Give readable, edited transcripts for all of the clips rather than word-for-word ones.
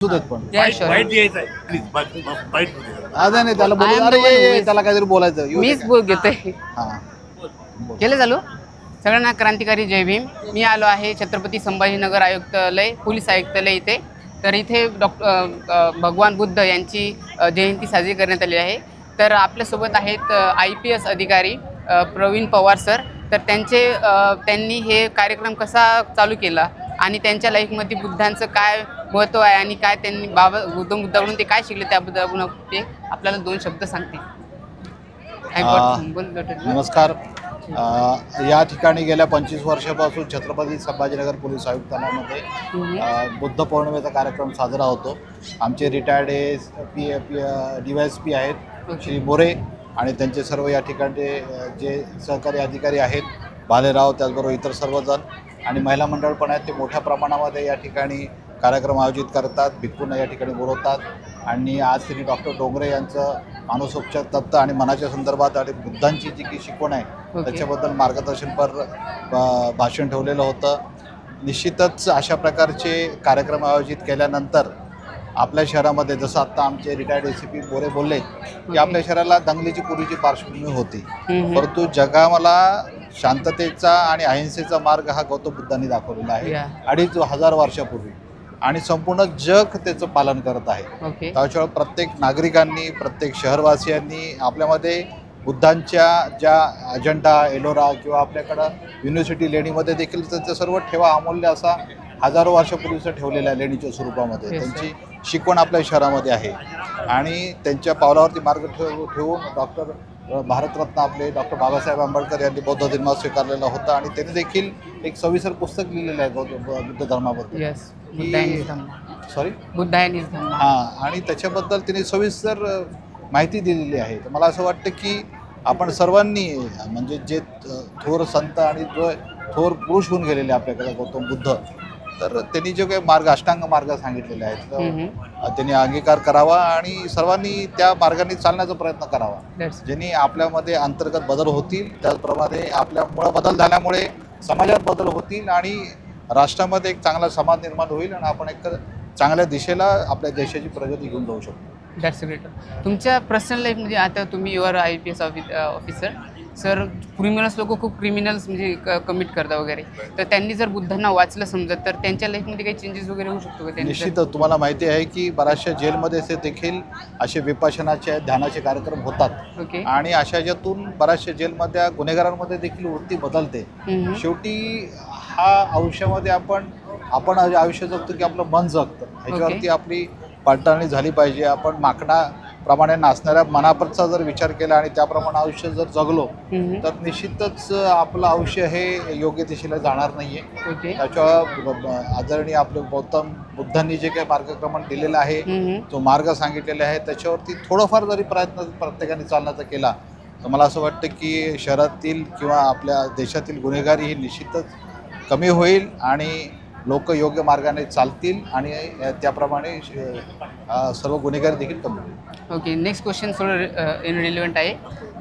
देत पण वाईट द्यायचं आहे प्लीज वाईट नाही त्याला बोलू अरे ये, त्याला काहीतरी बोलायचं येऊ दे मीच काय. बोल घेतोय हा केलं चालू. सगळ्यांना क्रांतिकारी जय भीम. मी आलो आहे छत्रपती संभाजीनगर आयुक्तालय पोलीस आयुक्तालय इथे. तर इथे भगवान बुद्ध यांची जयंती साजरी करण्यात आली आहे. तर आपल्यासोबत आहेत IPS अधिकारी प्रवीण पवार सर. तर त्यांनी हे कार्यक्रम कसा चालू केला आणि त्यांच्या लाईफमध्ये बुद्धांचं काय महत्त्व आहे आणि काय त्यांनी गौतम बुद्धाकडून ते काय शिकले त्याबद्दल ते आपल्याला 2 शब्द सांगतील. नमस्कार. या ठिकाणी गेल्या 25 वर्षापासून छत्रपती संभाजीनगर पोलीस आयुक्तालयामध्ये बुद्ध पौर्णिमेचा कार्यक्रम साजरा होतो. आमचे रिटायर्ड DYSP आहेत श्री मोरे आणि त्यांचे सर्व या ठिकाणी जे सहकारी अधिकारी आहेत भालेराव, त्याचबरोबर इतर सर्वजण आणि महिला मंडळ पण आहेत. ते मोठ्या प्रमाणामध्ये या ठिकाणी कार्यक्रम आयोजित करतात, भिक्खूंना या ठिकाणी बोलवतात. आणि आज त्यांनी डॉक्टर डोंगरे यांचं मानसोपचार तत्त्व आणि मनाच्या संदर्भात आणि बुद्धांची जी काही शिकवण आहे त्याच्याबद्दल मार्गदर्शनपर भाषण ठेवलेलं होतं. निश्चितच अशा प्रकारचे कार्यक्रम आयोजित केल्यानंतर आपल्या शहरामध्ये जसं आत्ता आमचे रिटायर्ड ACP मोरे बोलले की आपल्या शहराला दंगलीची पूर्वीची पार्श्वभूमी होती, परंतु जगाला शांततेचा आणि अहिंसेचा मार्ग हा गौतम बुद्धांनी दाखवलेला आहे 2500 वर्षापूर्वी आणि संपूर्ण जग त्याचं पालन करत आहे. त्याच्यामुळे प्रत्येक नागरिकांनी, प्रत्येक शहरवासियांनी आपल्यामध्ये बुद्धांच्या ज्या अजंठा, एलोरा किंवा आपल्याकडं युनिव्हर्सिटी लेणीमध्ये देखील त्याचं सर्व ठेवा अमूल्य असा हजारो वर्षापूर्वीचं ठेवलेलं आहे लेणीच्या स्वरूपामध्ये. त्यांची शिकवण आपल्या शहरामध्ये आहे आणि त्यांच्या पावलावरती मार्ग ठेवून डॉक्टर भारतरत्न आपले डॉक्टर बाबासाहेब आंबेडकर यांनी बौद्ध धर्म स्वीकारलेला होता आणि त्यांनी देखील एक सविस्तर पुस्तक लिहिलेलं आहे बुद्ध धर्माबद्दल. सॉरी बुद्ध हां, आणि त्याच्याबद्दल तिने सविस्तर माहिती दिलेली आहे. तर मला असं वाटतं की आपण सर्वांनी म्हणजे जे थोर संत आणि जो थोर पुरुष होऊन गेलेले आपल्याकडे गौतम बुद्ध, तर त्यांनी जे काही मार्ग अष्टांग मार्ग सांगितलेले आहेत त्यांनी अंगीकार करावा आणि सर्वांनी त्या मार्गाने चालण्याचा प्रयत्न करावा, ज्यांनी आपल्यामध्ये अंतर्गत बदल होतील. त्याचप्रमाणे आपल्यामुळं बदल झाल्यामुळे समाजात बदल होतील आणि राष्ट्रामध्ये एक चांगला समाज निर्माण होईल आणि आपण एक चांगल्या दिशेला आपल्या देशाची प्रगती घेऊन जाऊ शकतो. That's great. तुमच्या पर्सनल लाईफमध्ये आता तुम्ही your IPS officer sir, criminals लोक खूप क्रिमिनल्स म्हणजे कमिट करतात वगैरे, तर त्यांनी जर बुद्धांना वाचलं समजत तर त्यांच्या लाईफमध्ये काही चेंजेस वगैरे होऊ शकतो का? निश्चितच. तुम्हाला माहिती आहे की बऱ्याचशा जेलमध्ये देखील असे विपासनाचे ध्यानाचे कार्यक्रम होतात आणि अशा याच्यातून बऱ्याचशा जेलमध्ये गुन्हेगारांमध्ये देखील वृत्ती बदलते. शेवटी हा आयुष्यामध्ये आपण आयुष्य जगतो की आपलं मन जगतं, ह्याच्यावरती आपली पडताळणी झाली पाहिजे. आपण माकडाप्रमाणे नाचणाऱ्या मनापरचा जर विचार केला आणि त्याप्रमाणे आयुष्य जर जगलो तर निश्चितच आपलं आयुष्य हे योग्य दिशेला जाणार नाही आहे. त्याच्या आदरणीय आपले गौतम बुद्धांनी जे काही मार्गक्रमण दिलेलं आहे, जो मार्ग सांगितलेला आहे, त्याच्यावरती थोडंफार जरी प्रयत्न प्रत्येकाने चालण्याचा केला तर मला असं वाटतं की शहरातील किंवा आपल्या देशातील गुन्हेगारी ही निश्चितच कमी होईल आणि लोक योग्य मार्गाने चालतील आणि त्याप्रमाणे सर्व गुन्हेगारी देखील कमी होईल. नेक्स्ट क्वेश्चन थोडं इनरिलेव्हंट आहे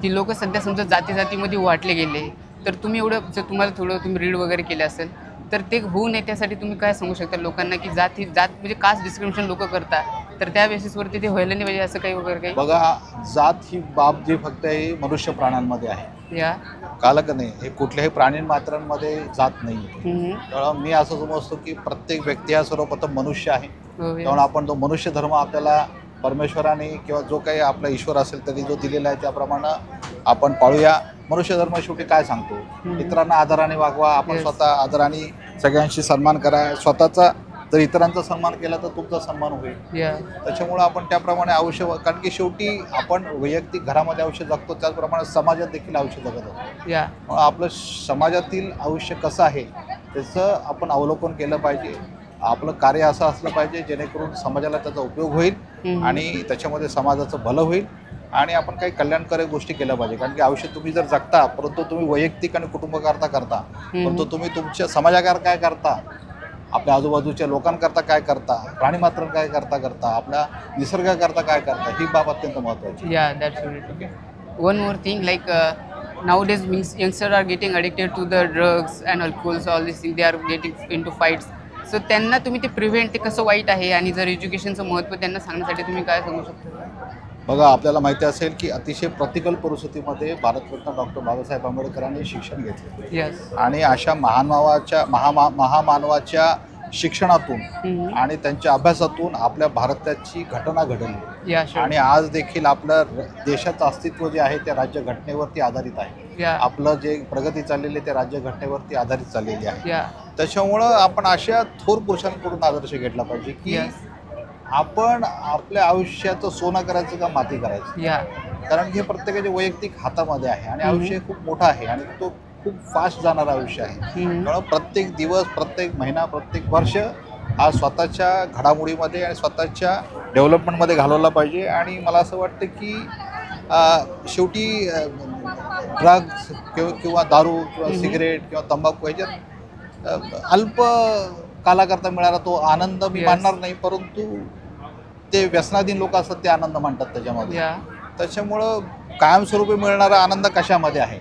की लोक सध्या समजा जातीमध्ये वाटले गेले, तर तुम्ही एवढं जर तुम्हाला तुम्ही रीड वगैरे केले असेल तर ते होऊ नये त्यासाठी तुम्ही काय सांगू शकता लोकांना की जात म्हणजे कास्ट डिस्क्रिमिनेशन लोक करतात, तर त्या बेसिसवरती ते व्हायला नाही पाहिजे असं काही वगैरे काही? बघा, जात ही बाब जी फक्त ही मनुष्य प्राण्यांमध्ये आहे, काल का नाही, हे कुठल्याही प्राणी मात्रांमध्ये जात नाही. त्यामुळे मी असं समजतो की प्रत्येक व्यक्ती हा सर्वप्रथम मनुष्य आहे. त्यामुळे आपण तो मनुष्य धर्म आपल्याला परमेश्वराने किंवा जो काही आपला ईश्वर असेल तरी जो दिलेला आहे त्याप्रमाणे आपण पाळूया. मनुष्य धर्म शेवटी काय सांगतो, इतरांना आदराने वागवा, आपण स्वतः आदराने सगळ्यांशी सन्मान करा. स्वतःचा जर इतरांचा सन्मान केला तर तुमचा सन्मान होईल. त्याच्यामुळं आपण त्याप्रमाणे आयुष्य, कारण की शेवटी आपण वैयक्तिक घरामध्ये आयुष्य जगतो त्याचप्रमाणे समाजात देखील आयुष्य जगत असतो. आपलं समाजातील आयुष्य कसं आहे त्याचं आपण अवलोकन केलं पाहिजे. आपलं कार्य असं असलं पाहिजे जेणेकरून समाजाला त्याचा उपयोग होईल आणि त्याच्यामध्ये समाजाचं भलं होईल आणि आपण काही कल्याणकारी गोष्टी केल्या पाहिजे. कारण की आयुष्य तुम्ही जर जगता, परंतु तुम्ही वैयक्तिक आणि कुटुंबकरता करता, परंतु तुम्ही तुमच्या समाजाकार काय करता, आपल्या आजूबाजूच्या लोकांकरता काय करता, प्राणीमात्र काय करता, आपल्या निसर्गाकरता काय करता, ही बाब अत्यंत महत्त्वाची. That's okay. One more thing, like nowadays means youngsters are getting addicted to the drugs and alcohols, all these things, they are getting into fights. So त्यांना तुम्ही ते प्रिव्हेंट ते कसं वाईट आहे आणि जर एज्युकेशनचं महत्त्व त्यांना सांगण्यासाठी तुम्ही काय सांगू शकता? बघा, आपल्याला माहिती असेल की अतिशय प्रतिकूल परिस्थितीमध्ये भारतरत्न डॉक्टर बाबासाहेब आंबेडकरांनी शिक्षण घेतले यस. आणि अशा महामानवाच्या शिक्षणातून आणि त्यांच्या अभ्यासातून आपल्या भारताची घटना घडली या आणि आज देखील आपलं देशाचं अस्तित्व जे आहे त्या राज्यघटनेवरती आधारित आहे. या आपलं जे प्रगती चाललेली आहे ते राज्यघटनेवरती आधारित चाललेली आहे. या त्याच्यामुळं आपण अशा थोर पुरुषांकडून आदर्श घेतला पाहिजे की यस. आपण आपल्या आयुष्याचं सोनं करायचं का माती करायचं, या कारण हे प्रत्येकाच्या वैयक्तिक हातामध्ये आहे आणि आयुष्य खूप मोठं आहे आणि तो खूप फास्ट जाणारं आयुष्य आहे. त्यामुळे प्रत्येक दिवस, प्रत्येक महिना, प्रत्येक वर्ष हा स्वतःच्या घडामोडीमध्ये आणि स्वतःच्या डेव्हलपमेंटमध्ये घालवला पाहिजे. आणि मला असं वाटतं की शेवटी ड्रग्स किंवा दारू किंवा सिगरेट किंवा तंबाखू ह्याच्यात अल्प कालाकरता मिळाला तो आनंद मी Yes. मानणार नाही, परंतु ते व्यसनाधीन लोक असतात ते आनंद मानतात त्याच्यामध्ये. या त्याच्यामुळं कायमस्वरूपी मिळणारा आनंद कशामध्ये आहे?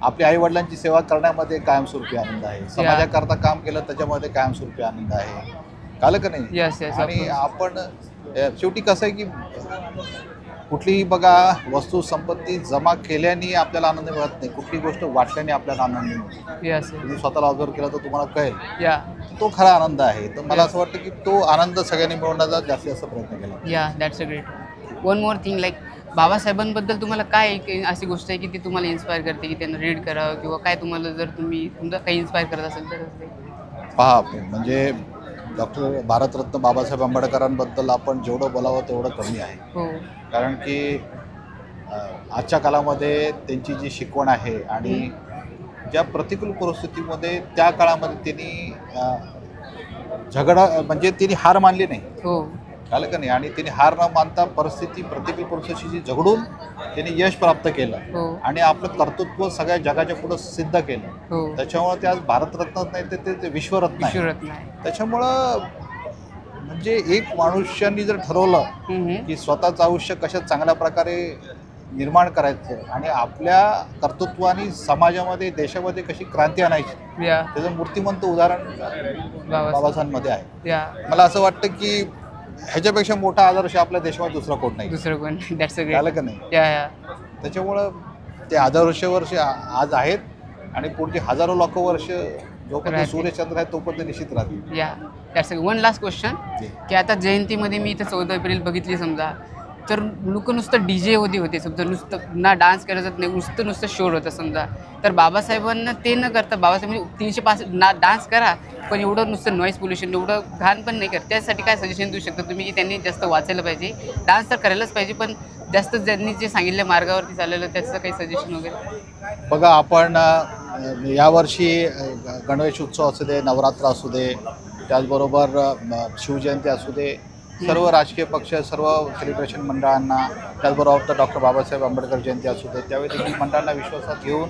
आपल्या आई वडिलांची सेवा करण्यामध्ये कायमस्वरूपी आनंद आहे, समाजाकरता काम केलं त्याच्यामध्ये कायमस्वरूपी आनंद आहे. कळलं का नाही? Yes yes. आणि आपण शेवटी कसं आहे की कुठलीही बघा वस्तू संपत्ती जमा केल्याने आपल्याला आनंद मिळत नाही, कुठली गोष्ट वाटल्याने आपल्याला आनंद मिळतो. यस. तुम्ही स्वतःला ऑब्झर्व केला तर तुम्हाला कळेल या तो खरा आनंद आहे. तर मला असं वाटतं की तो आनंद सगळ्यांनी मिळवण्याचा जास्तीत जास्त प्रयत्न केला. Yeah that's a great. One more thing, like बाबासाहेबांबद्दल तुम्हाला काय अशी गोष्ट आहे की ती तुम्हाला इन्स्पायर करते की त्यांना रीड करावं किंवा काय तुम्हाला जर तुमचं काही इन्स्पायर करत असेल तर पहा, म्हणजे डॉक्टर भारतरत्न बाबासाहेब आंबेडकरांबद्दल आपण जेवढं बोलावं तेवढं कमी आहे. हो. कारण की आजच्या काळामध्ये त्यांची जी शिकवण आहे आणि ज्या प्रतिकूल परिस्थितीमध्ये त्या काळामध्ये त्यांनी म्हणजे त्यांनी हार मानली नाही. हो. झालं का नाही? आणि त्यांनी हार न मानता प्रतिकूल परिस्थितीशी झगडून त्यांनी यश प्राप्त केलं हो. आणि आपलं कर्तृत्व सगळ्या जगाच्या पुढं सिद्ध केलं. हो. त्याच्यामुळे ते आज भारतरत्नच नाही तर ते विश्वरत्न आहे. विश्वरत्न आहे. त्याच्यामुळं म्हणजे एक मनुष्याने जर ठरवलं की स्वतःचं आयुष्य कशा चांगल्या प्रकारे निर्माण करायचं आणि आपल्या कर्तृत्वाने समाजामध्ये देशामध्ये कशी क्रांती आणायची या त्याचं मूर्तिमंत उदाहरण बाबासाहेबांमध्ये आहे. या मला असं वाटतं की ह्याच्यापेक्षा मोठा आदर्श आपल्या देशामध्ये दुसरा कोण नाही. दुसरं कोण? दॅट्स अ झालं ग्रेट. का नाही? या या त्याच्यामुळं ते आदर्श वर्ष आज आहेत आणि पुढची हजारो लाखो वर्ष जोपर्यंत राहतील. सूर्यचंद्र आहे तोपर्यंत निश्चित राहतील. Yeah that's a one last question जी. की आता जयंतीमध्ये मी इथं 14 एप्रिल बघितली समजा, तर लोक नुसतं DJ होते समजा, नुसतं ना डान्स करायचं नाही, नुसतं शोर होतं समजा. तर बाबासाहेबांना ते न करता बाबासाहेब 365 ना डान्स करा, पण एवढं नुसतं नॉईज पोल्युशन एवढं घाण पण नाही करत. त्यासाठी काय सजेशन देऊ शकता तुम्ही की त्यांनी जास्त वाचायला पाहिजे, डान्स तर करायलाच पाहिजे, पण जास्त ज्यांनी जे सांगितलं मार्गावरती चाललेलं त्याचं काही सजेशन वगैरे? बघा, आपण यावर्षी गणेश उत्सव असू दे, नवरात्र असू दे, त्याचबरोबर शिवजयंती असू दे, सर्व राजकीय पक्ष, सर्व सेलिब्रेशन मंडळांना, त्याचबरोबर डॉक्टर बाबासाहेब आंबेडकर जयंती असू दे, त्यावेळी देखील मंडळांना विश्वासात घेऊन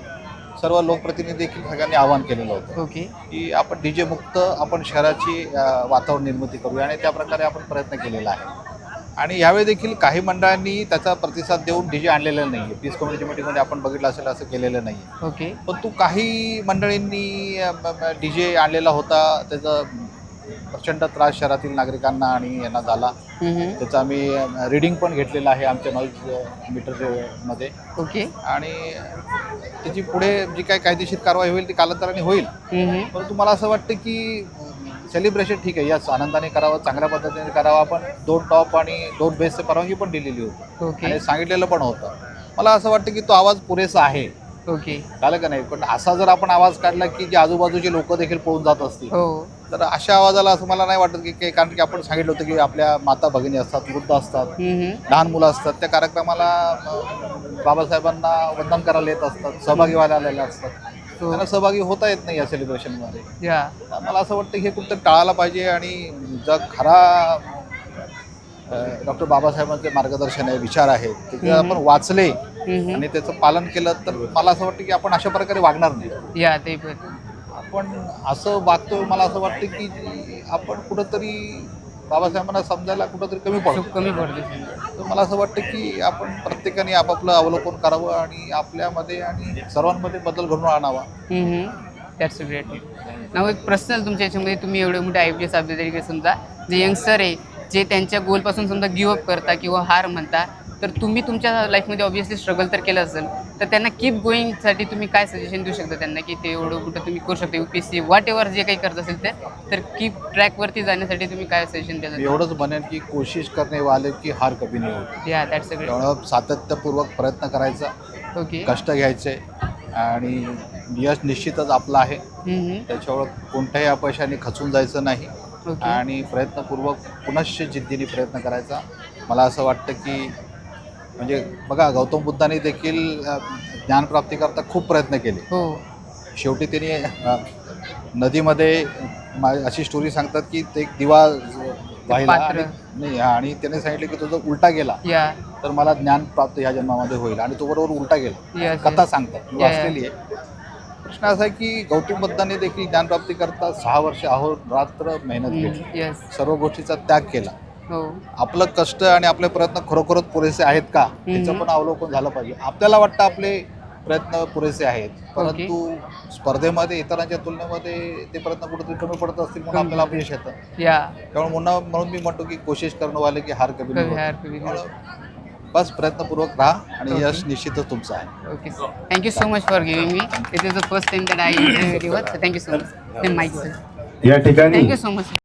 सर्व लोकप्रतिनिधी देखील सगळ्यांनी आवाहन केलेलं होतं ओके की आपण DJ मुक्त आपण शहराची वातावरण निर्मिती करूया आणि त्या प्रकारे आपण प्रयत्न केलेला आहे. आणि यावेळी देखील काही मंडळांनी त्याचा प्रतिसाद देऊन DJ आणलेला नाही आहे. पीस कम्युनिटी मीटिंगमध्ये आपण बघितलं असेल असं केलेलं नाही आहे. ओके. पण तू काही मंडळींनी DJ आणलेला होता, त्याचा प्रचंड त्रास शहरातील नागरिकांना आणि यांना झाला. त्याचं आम्ही रिडिंग पण घेतलेलं आहे आमच्या नॉईज मीटरमध्ये. ओके. आणि त्याची पुढे जी काही कायदेशीर कारवाई होईल ती कालांतराने होईल. परंतु मला असं वाटतं की सेलिब्रेशन ठीक आहे, याच आनंदाने करावं, चांगल्या पद्धतीने करावं. आपण 2 टॉप आणि 2 बेसची परवानगी पण दिलेली होती ओके. आणि सांगितलेलं पण होतं. मला असं वाटतं की तो आवाज पुरेसा आहे. ओके. झालं का नाही? पण असा जर आपण आवाज काढला की जे आजूबाजूचे लोक देखील पळून जात असतील, हो. तर अशा आवाजाला असं मला नाही वाटत की कारण की आपण सांगितलं होतं की आपल्या माता भगिनी असतात, वृद्ध असतात, लहान मुलं असतात, त्या कार्यक्रमाला बाबासाहेबांना वंदन करायला येत असतात, सहभागी व्हायला आलेले असतात, त्यांना सहभागी होता येत नाही या सेलिब्रेशनमध्ये. या मला असं वाटतं की हे कुठं टाळायला पाहिजे आणि जर खरा डॉक्टर बाबासाहेबांचे मार्गदर्शन आहे, विचार आहेत, ते जर आपण वाचले आणि त्याचं पालन केलं तर मला असं वाटतं की आपण अशा प्रकारे वागणार नाही. या ते पण आपण असं वागतो, मला असं वाटतं की आपण कुठंतरी बाबासाहेबांना समजायला कुठंतरी कमी पडतो. कमी पडते. तर मला असं वाटतं की आपण प्रत्येकाने आपापलं अवलोकन करावं आणि आपल्यामध्ये आणि सर्वांमध्ये बदल घडून आणावा. That's great. नाव एक पर्सनल तुमच्या याच्यामध्ये तुम्ही एवढे मोठे IPS अधिकारी समजा जे यंगस्टर आहे जे त्यांच्या गोलपासून समजा गिवअप करता किंवा हार म्हणता, तर तुम्ही तुमच्या लाईफमध्ये ऑब्व्हियसली स्ट्रगल तर केलं असेल, तर त्यांना कीप गोईंगसाठी तुम्ही काय सजेशन देऊ शकता त्यांना की ते एवढं कुठं तुम्ही करू शकता UPSC वॉट एव्हर जे काही करत असेल ते, तर कीप ट्रॅकवरती जाण्यासाठी तुम्ही काय सजेशन द्याल? एवढंच म्हणेन की कोशिश करणे वाले की हार कभी नाही होती. या दॅट्स ग्रेट. त्यामुळं सातत्यपूर्वक प्रयत्न करायचा, ओके. कष्ट घ्यायचे आणि यश निश्चितच आपलं आहे. त्याच्यावर कोणत्याही अपयशाने खचून जायचं नाही ओके. आणि प्रयत्नपूर्वक पुनश्च जिद्दीने प्रयत्न करायचा. मला असं वाटतं की म्हणजे बघा गौतम बुद्धाने देखील ज्ञानप्राप्तीकरता खूप प्रयत्न केले. हो. शेवटी त्याने नदीमध्ये अशी स्टोरी सांगतात की ते एक दिवा वाहिला पात्र. नाही आणि त्याने सांगितलं की तो जर उलटा गेला या. तर मला ज्ञान प्राप्त ह्या जन्मामध्ये होईल आणि तो बरोबर उलटा गेला. Yes, कथा yes. सांगतात मी Yeah, वाचलेली आहे. प्रश्न असा आहे की गौतम बुद्धाने देखील ज्ञानप्राप्तीकरता 6 वर्ष अहोरात्र मेहनत केली, येस. सर्व गोष्टीचा त्याग केला. हो. आपलं कष्ट आणि आपले प्रयत्न खरोखरच पुरेसे आहेत का याचं पण अवलोकन झालं पाहिजे. आपल्याला वाटतं आपले प्रयत्न पुरेसे आहेत, परंतु स्पर्धेमध्ये इतरांच्या तुलनेमध्ये ते प्रयत्न कुठेतरी कमी पडत असतील म्हणून आपल्याला अपयश येतं. या. त्यामुळे म्हणून मी म्हणतो की कोशिश करणं वाले की हार कमी नाही होत. कभी त्यामुळं बस प्रयत्नपूर्वक राहा आणि यश निश्चितच तुमचं आहे. Okay. Thank you so much for giving me. This is the first time that I interviewed you. So thank you so much. Then Mike, sir. या ठिकाणी Thank you so much.